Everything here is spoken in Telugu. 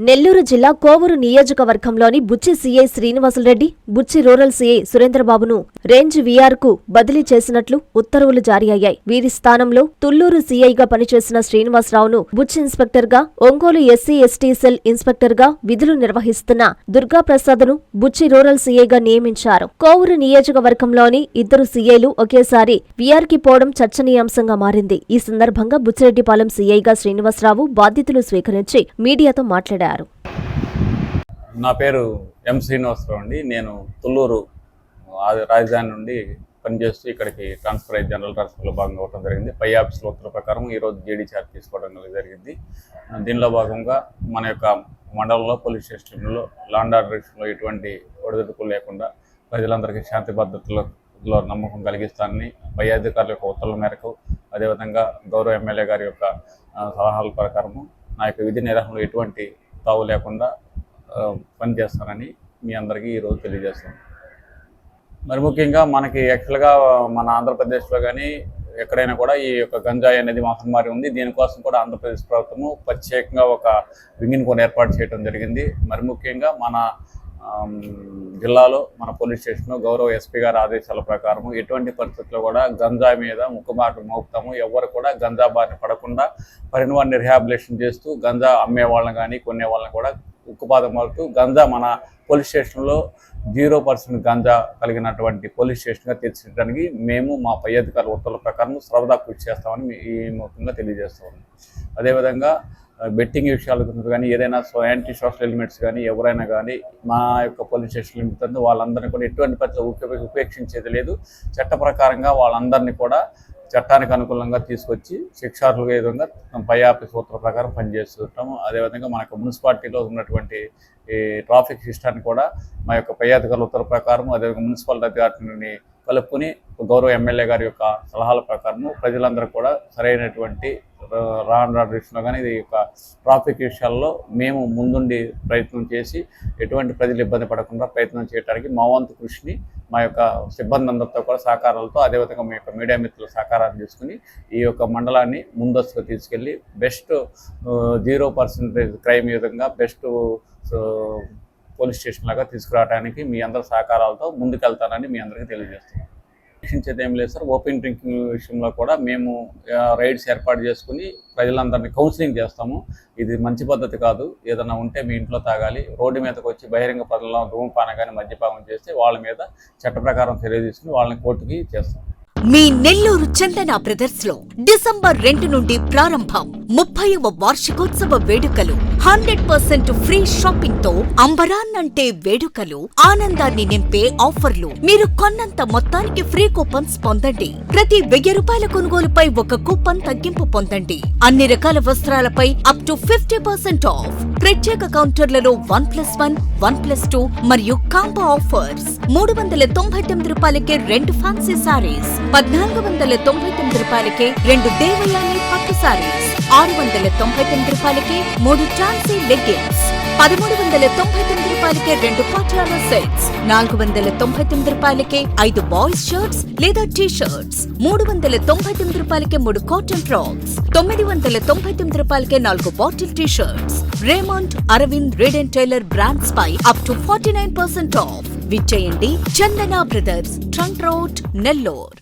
నెల్లూరు జిల్లా కోవూరు నియోజకవర్గంలోని బుచ్చి సీఐ శ్రీనివాసులరెడ్డి, బుచ్చి రూరల్ సీఐ సురేంద్రబాబును రేంజ్ వీఆర్కు బదిలీ చేసినట్లు ఉత్తర్వులు జారీ అయ్యాయి. వీరి స్థానంలో తుళ్లూరు సీఐగా పనిచేసిన శ్రీనివాసరావును బుచ్చి ఇన్స్పెక్టర్గా, ఒంగోలు ఎస్సీ/ఎస్టీ సెల్ ఇన్స్పెక్టర్గా విధులు నిర్వహిస్తున్న దుర్గాప్రసాద్ను బుచ్చి రూరల్ సీఐగా నియమించారు. కోవూరు నియోజకవర్గంలోని ఇద్దరు సీఐలు ఒకేసారి వీఆర్కి పోవడం చర్చనీయాంశంగా మారింది. ఈ సందర్భంగా బుచ్చిరెడ్డిపాలెం సీఐగా శ్రీనివాసరావు బాధ్యతలు స్వీకరించి మీడియాతో మాట్లాడారు. నా పేరు ఎం శ్రీనివాసరావు అండి. నేను తుళ్లూరు రాజధాని నుండి పనిచేస్తూ ఇక్కడికి ట్రాన్స్ఫర్ అయ్యి జనరల్ ట్రాన్స్ఫర్లో భాగంగా అవ్వడం జరిగింది. పై ఆఫీసులో ఉత్తర్వు ప్రకారం ఈరోజు జేడీ చార్జ్ తీసుకోవడం జరిగింది. దీనిలో భాగంగా మన యొక్క మండలంలో పోలీస్ స్టేషన్లో లాండ్ ఆర్డర్ విషయంలో ఎటువంటి ఒడిదుడుకులు లేకుండా ప్రజలందరికీ శాంతి భద్రతలో నమ్మకం కలిగిస్తానని పై అధికారుల యొక్క ఉత్తర్వుల మేరకు, అదేవిధంగా గౌరవ ఎమ్మెల్యే గారి యొక్క సలహాల ప్రకారము నా యొక్క విధి నిర్వహణలో ఎటువంటి తావు లేకుండా పనిచేస్తానని మీ అందరికీ ఈరోజు తెలియజేస్తాను. మరి ముఖ్యంగా మనకి యాక్చువల్గా మన ఆంధ్రప్రదేశ్లో కానీ ఎక్కడైనా కూడా ఈ యొక్క గంజాయి అనేది మహమ్మారి ఉంది. దీనికోసం కూడా ఆంధ్రప్రదేశ్ ప్రభుత్వము ప్రత్యేకంగా ఒక వింగ్ని కూడా ఏర్పాటు చేయడం జరిగింది. మరి ముఖ్యంగా మన జిల్లాలో మన పోలీస్ స్టేషన్లో గౌరవ ఎస్పీ గారి ఆదేశాల ప్రకారము ఎటువంటి పరిస్థితుల్లో కూడా గంజాయి మీద ముక్కుబాటు మోపుతాము. ఎవరు కూడా గంజా బారిన పడకుండా పరిణవాన్ని రిహాబిలేషన్ చేస్తూ గంజా అమ్మే వాళ్ళని కానీ కొనే వాళ్ళని కూడా ఉక్కుపాదం మోపుతూ గంజా మన పోలీస్ స్టేషన్లో 0% గంజా కలిగినటువంటి పోలీస్ స్టేషన్గా తీర్చిదిద్దడానికి మేము మా పై అధికారుల ఉత్తర్వుల ప్రకారం సర్వదా కృషి చేస్తామని ఈ ముఖ్యంగా తెలియజేస్తామని. అదేవిధంగా బెట్టింగ్ విషయాల గురించి కానీ ఏదైనా యాంటీ సోషల్ ఎలిమెంట్స్ కానీ ఎవరైనా కానీ మా యొక్క పోలీస్ స్టేషన్ లిమిట్ వాళ్ళందరినీ కూడా ఎటువంటి పరిస్థితులు ఉపేక్షించేది లేదు. చట్ట ప్రకారంగా వాళ్ళందరినీ కూడా చట్టానికి అనుకూలంగా తీసుకొచ్చి శిక్షార్హులుగా ఏ విధంగా పై ఆఫీస్ ఉత్తర్వుల ప్రకారం పనిచేస్తుంటాము. అదేవిధంగా మనకు మున్సిపాలిటీలో ఉన్నటువంటి ఈ ట్రాఫిక్ సిస్టాన్ని కూడా మా యొక్క పై అధికారుల ఉత్తర్వు ప్రకారం, అదేవిధంగా మున్సిపల్ అధికారులని కలుపుకుని గౌరవ ఎమ్మెల్యే గారి యొక్క సలహాల ప్రకారము ప్రజలందరూ కూడా సరైనటువంటి రా అండ్ ఆర్డర్ విషయంలో కానీ ఇది యొక్క ట్రాఫిక్ విషయాల్లో మేము ముందుండి ప్రయత్నం చేసి ఎటువంటి ప్రజలు ఇబ్బంది పడకుండా ప్రయత్నం చేయడానికి మా వంతు కృషిని మా యొక్క సిబ్బంది అందరితో కూడా సహకారాలతో, అదేవిధంగా మీ యొక్క మీడియా మిత్రుల సహకారాన్ని తీసుకుని ఈ యొక్క మండలాన్ని ముందస్తుగా తీసుకెళ్ళి బెస్ట్ 0% క్రైమ్ విధంగా బెస్ట్ పోలీస్ స్టేషన్ లాగా తీసుకురావడానికి మీ అందరి సహకారాలతో ముందుకెళ్తానని మీ అందరికీ తెలియజేస్తున్నాను. రక్షించేది ఏం లేదు సార్. ఓపెన్ డ్రింకింగ్ విషయంలో కూడా మేము రైడ్స్ ఏర్పాటు చేసుకుని ప్రజలందరినీ కౌన్సిలింగ్ చేస్తాము. ఇది మంచి పద్ధతి కాదు. ఏదైనా ఉంటే మీ ఇంట్లో తాగాలి. రోడ్డు మీదకి వచ్చి బహిరంగ పనుల్లో ధూమపానం కానీ మద్యపానం చేస్తే వాళ్ళ మీద చట్ట ప్రకారం చర్య తీసుకుని వాళ్ళని కోర్టుకి చేస్తాం. మీ నెల్లూరు చందన బ్రదర్స్ లో డిసెంబర్ 2 నుండి ప్రారంభం 30వ వార్షికోత్సవ వేడుకలు. 100% ఫ్రీ షాపింగ్ తో అంబరాన్నంటే వేడుకలు, ఆనందాన్ని నింపే ఆఫర్లు. మీరు కొన్నంత మొత్తానికి ఫ్రీ కూపన్స్ పొందండి. ప్రతి 1000 రూపాయల కొనుగోలుపై ఒక కూపన్ తగ్గింపు పొందండి. అన్ని రకాల వస్త్రాలపై అప్ టు 50% ఆఫ్. ప్రత్యేక కౌంటర్లలో 1+1, 1+2 మరియు కాంబో ఆఫర్స్. 399 రూపాయలకే 2 ఫ్యాన్సీ సారీస్, 1499 రూపాయలకే 2 దేవయాని పట్టు సారీస్, 699 రూపాయలకే 3 టాన్సీ లెగ్గిన్స్, 1399 రూపాయలకే 2 పటియాలా సెట్స్, 499 రూపాయలకే 5 బాయ్స్ షర్ట్స్ లేదా టీ షర్ట్స్, 399 రూపాయలకే 3 కాటన్ ఫ్రాక్స్, 999 రూపాయలకే 4 bottle T shirts. Raymond, Arvind, Reid and Taylor brands పై అప్ టు 49% ఆఫ్. విచ్చేయండి Chandana brothers, trunk road, Nellore.